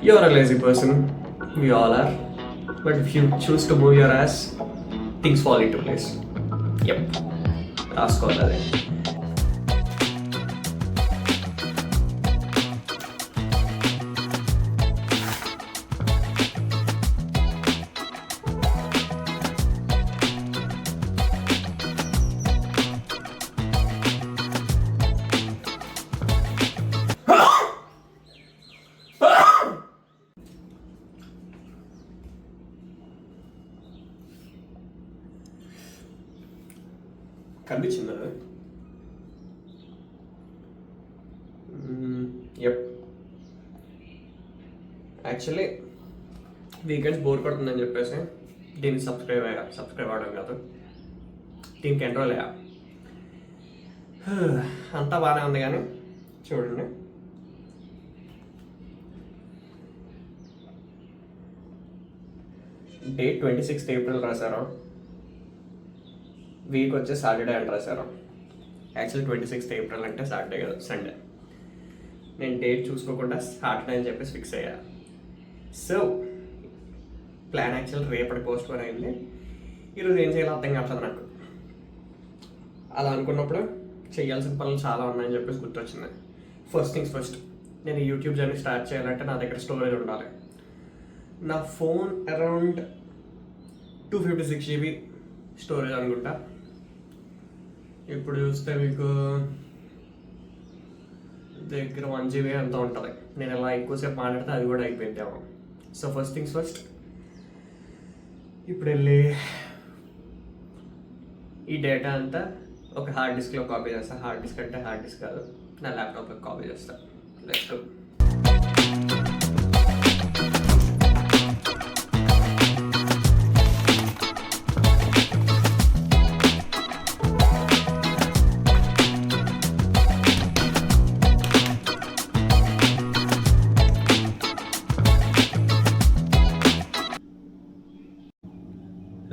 You're a lazy person. We all are. But if you choose to move your ass, things fall into place. Yep. రాసుకోవాలి అదే. కనిపించిందా? Yup. Actually weekends bore పడుతుందని చెప్పేసి దీనికి subscribe అవ్వడం కాదు, దీనికి ఎన్రోల్ అయ్యా. అంతా బాగానే ఉంది కానీ చూడండి, డేట్ 26th April రాశారు, వీక్ వచ్చి సాటర్డే అని రాశారు. యాక్చువల్లీ 26th April అంటే సాటర్డే కదా, సండే. నేను డేట్ చూసుకోకుండా సాటర్డే అని చెప్పేసి ఫిక్స్ అయ్యా. సో ప్లాన్ యాక్చువల్ రేపటి పోస్ట్ పోన్ అయింది. ఈరోజు ఏం చేయాలో అర్థం కావట్లేదు నాకు. అలా అనుకున్నప్పుడు చేయాల్సిన పనులు చాలా ఉన్నాయని చెప్పేసి గుర్తొచ్చింది. ఫస్ట్ థింగ్స్ ఫస్ట్, నేను యూట్యూబ్ జర్నీ స్టార్ట్ చేయాలంటే నా దగ్గర స్టోరేజ్ ఉండాలి. నా ఫోన్ అరౌండ్ 256 GB స్టోరేజ్ అనుకుంటా. ఇప్పుడు చూస్తే మీకు దగ్గర 1 GB అంత ఉంటుంది. నేను ఎలా ఎక్కువసేపు మాట్లాడితే అది కూడా అయిపోయిందేమో. సో ఫస్ట్ థింగ్స్ ఫస్ట్, ఇప్పుడు వెళ్ళి ఈ డేటా అంతా ఒక హార్డ్ డిస్క్లో కాపీ చేస్తాను. హార్డ్ డిస్క్ అంటే హార్డ్ డిస్క్ కాదు, నా ల్యాప్టాప్లో కాపీ చేస్తాను. Let's go.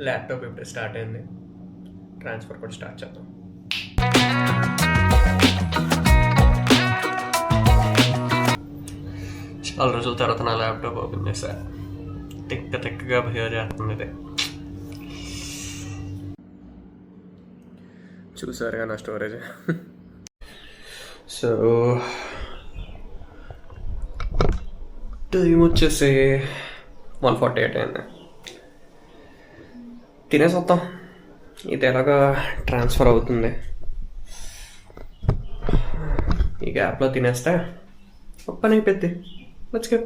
ల్యాప్టాప్ ఇప్పుడు స్టార్ట్ అయింది, ట్రాన్స్ఫర్ కూడా స్టార్ట్ చేద్దాం. చాలా రోజుల తర్వాత నా ల్యాప్టాప్ ఓపెన్ చేశా. తిక్కగా బిహేవ్ చేస్తుంది ఇది. చూసారుగా నా స్టోరేజ్. సో టైం వచ్చేసి 1:48 అయింది. తినేసి వద్దాం, ఇది ఎలాగా ట్రాన్స్ఫర్ అవుతుంది. ఈ గ్యాప్లో తినేస్తే ఒక పని అయిపోద్ది. Let's go.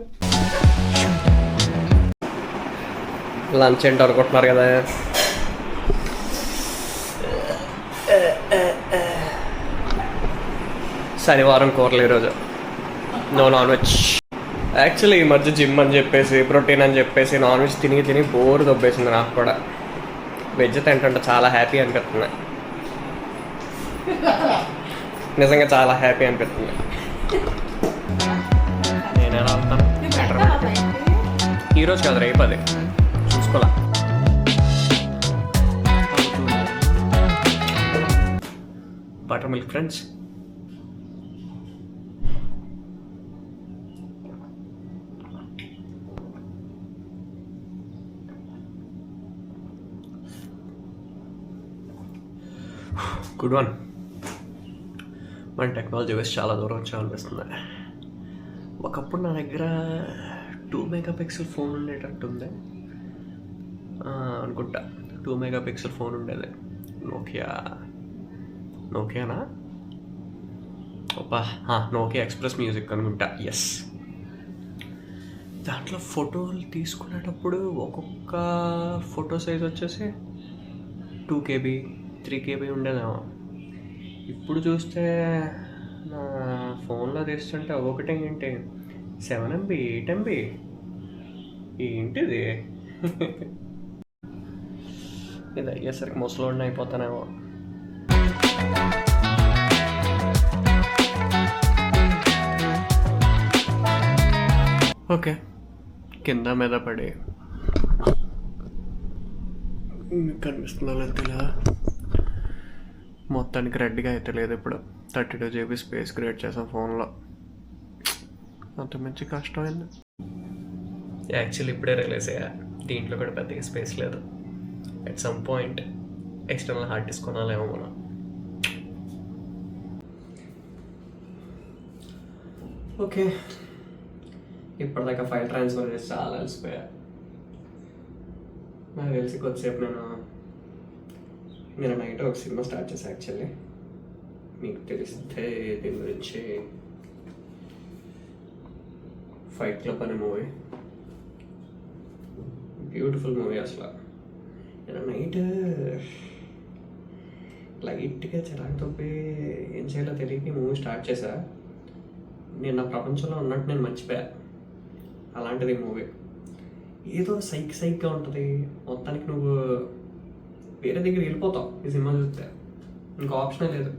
లంచ్ ఏంటో అనుకుంటున్నారు కదా, శనివారం కూరలు ఈరోజు, నో నాన్ వెజ్. యాక్చువల్లీ ఈ మధ్య జిమ్ అని చెప్పేసి, ప్రోటీన్ అని చెప్పేసి నాన్ వెజ్ తిని బోర్ దొబ్బేసింది నాకు కూడా. వెజ్ తింటుంటే చాలా హ్యాపీ అనిపిస్తుంది, నిజంగా చాలా హ్యాపీ అనిపిస్తుంది. నేను ఎలా వెళ్తాను ఈరోజు కాదు, రేపు అది చూసుకోలే. Butter milk friends. Good one. మన టెక్నాలజీ వేసి చాలా దూరం వచ్చామనిపిస్తుంది. ఒకప్పుడు నా దగ్గర 2 MP ఫోన్ ఉండేటట్టుంది అనుకుంటా. 2 MP ఫోన్ ఉండేది, నోకియానా నోకియా ఎక్స్ప్రెస్ మ్యూజిక్ అనుకుంటా. ఎస్. దాంట్లో ఫోటోలు తీసుకునేటప్పుడు ఒక్కొక్క ఫోటో సైజ్ వచ్చేసి 2 KB 3 KB ఉండేదేమో. ఇప్పుడు చూస్తే నా ఫోన్లో తీస్తుంటే ఒక్కొక్కటి ఏంటి 7 MB 8 MB ఏంటిది? ఇది అయ్యేసరికి ముసలోడిని అయిపోతానేమో. ఓకే, కింద మీద పడి కనిపిస్తుందో లేదు తెలియదా, మొత్తానికి రెడ్గా అయితే లేదు. ఇప్పుడు 32 GB స్పేస్ క్రియేట్ చేసాం ఫోన్లో. అంత మంచి కష్టమైంది. యాక్చువల్లీ ఇప్పుడే రియలైజ్ అయ్యా, దీంట్లో కూడా పెద్దగా స్పేస్ లేదు. At some point external hard disk కొనాలేమో మనం. ఓకే, ఇప్పటిదాకా ఫైల్ ట్రాన్స్ఫర్ చేసి చాలా అలసిపోయా. నాకు తెలిసి కొద్దిసేపు నేను నైట్ ఒక సినిమా స్టార్ట్ చేశాను. యాక్చువల్లీ మీకు తెలిస్తే దీని గురించి, ఫైట్ క్లబ్ అనే మూవీ, బ్యూటిఫుల్ మూవీ. అసలు నేను నైట్ లైట్గా చిరాకు తప్పి ఏం చేయాలో తెలియక మూవీ స్టార్ట్ చేశా. నేను నా ప్రపంచంలో ఉన్నట్టు నేను మర్చిపోయా. అలాంటిది మూవీ ఏదో సైక్గా ఉంటుంది. మొత్తానికి నువ్వు వేరే దగ్గర వెళ్ళిపోతావు ఈ సినిమా చూస్తే, ఇంకా ఆప్షనే లేదు.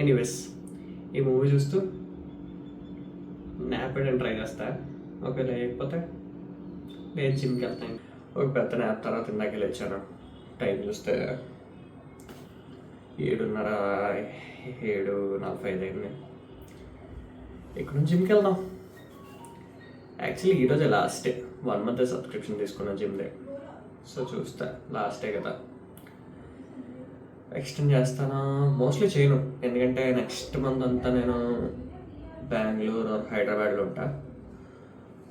ఎనీవేస్, ఈ మూవీ చూస్తూ న్యాప్ వేయడానికి ట్రై చేస్తా. ఒకవేళ లేకపోతే లేదు జిమ్కి వెళ్తాను. ఒక పెద్ద న్యాప్ తర్వాత ఇందాక లేచాను. టైం చూస్తే 7:45 అయింది. ఇక్కడ నుంచి జిమ్కి వెళ్దాం. యాక్చువల్లీ ఈరోజే లాస్ట్ డే, 1 month సబ్స్క్రిప్షన్ తీసుకున్నాను జిమ్దే. సో చూస్తా, లాస్ట్ డే కదా, ఎక్స్టెండ్ చేస్తానా? మోస్ట్లీ చేయను, ఎందుకంటే నెక్స్ట్ మంత్ అంతా నేను బెంగళూరు హైదరాబాద్లో ఉంటా.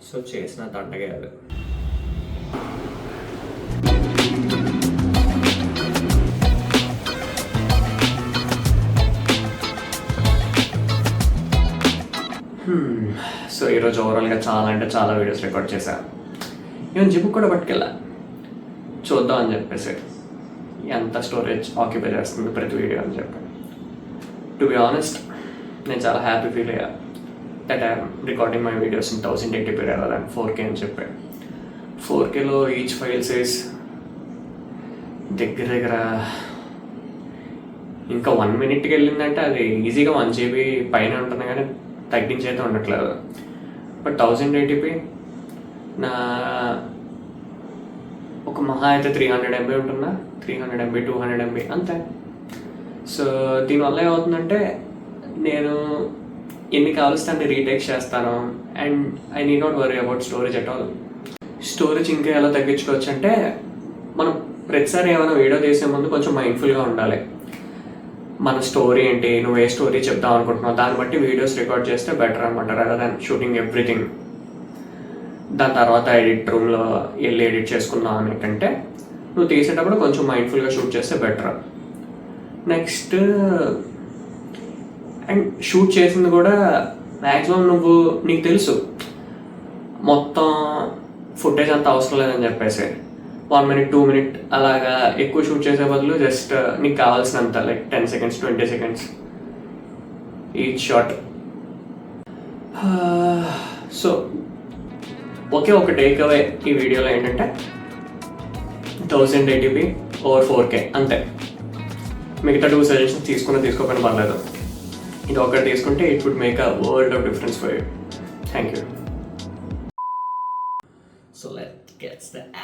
సో చేసిన దండగే అది. సో ఈరోజు ఓవరాల్గా చాలా వీడియోస్ రికార్డ్ చేశాను. ఈవెన్ జిమ్ కూడా పట్టుకెళ్ళా, చూద్దాం అని చెప్పేసి ఎంత స్టోరేజ్ ఆక్యుపై చేస్తుంది ప్రతి వీడియో అని చెప్పి. టు బి ఆనెస్ట్, నేను చాలా హ్యాపీ ఫీల్ అయ్యా that I'm recording my videos in 1080p rather than 4K అని చెప్పి. 4Kలో ఈచ్ ఫైల్ సైజ్ దగ్గర ఇంకా 1 minute వెళ్ళిందంటే అది ఈజీగా 1 GB పైన ఉంటుంది, కానీ తగ్గించైతే ఉండట్లేదు. బట్ 1080p నా ఒక మహా అయితే 300 MB ఉంటుందా, 300 MB 200 MB అంతే. సో దీనివల్ల ఏమవుతుందంటే నేను ఎన్ని కావాల్సి అన్ని రీటేక్ చేస్తాను. And I need not worry about storage at all. Storage ఇంకా ఎలా తగ్గించుకోవచ్చు అంటే, మనం ప్రతిసారి ఏమైనా వీడియో తీసే ముందు కొంచెం మైండ్ఫుల్గా ఉండాలి. మన స్టోరీ ఏంటి, నువ్వు ఏ స్టోరీ చెప్దాం అనుకుంటున్నావు, దాన్ని బట్టి వీడియోస్ రికార్డ్ చేస్తే బెటర్ అనమాట, రాదర్ దాన్ షూటింగ్ ఎవ్రీథింగ్. దాని తర్వాత ఎడిట్ రూమ్లో వెళ్ళి ఎడిట్ చేసుకుందాం అనేకంటే నువ్వు తీసేటప్పుడు కొంచెం మైండ్ఫుల్గా షూట్ చేస్తే బెటర్. నెక్స్ట్, అండ్ షూట్ చేసింది కూడా మ్యాక్సిమం నీకు తెలుసు మొత్తం ఫుటేజ్ అంత అవసరం లేదని చెప్పేసి 1 minute 2 minute అలాగా ఎక్కువ షూట్ చేసే బదులు జస్ట్ నీకు కావాల్సినంత like 10 seconds 20 seconds each shot. So ఒకే ఒక టేక్ అవే ఈ వీడియోలో ఏంటంటే 1080p ఓవర్ 4K అంతే. మిగతా 2 సజెషన్స్ తీసుకోకపోయినా పర్లేదు, ఇది ఒకటి తీసుకుంటే it would make a world of difference for you. Thank you. So let's get started.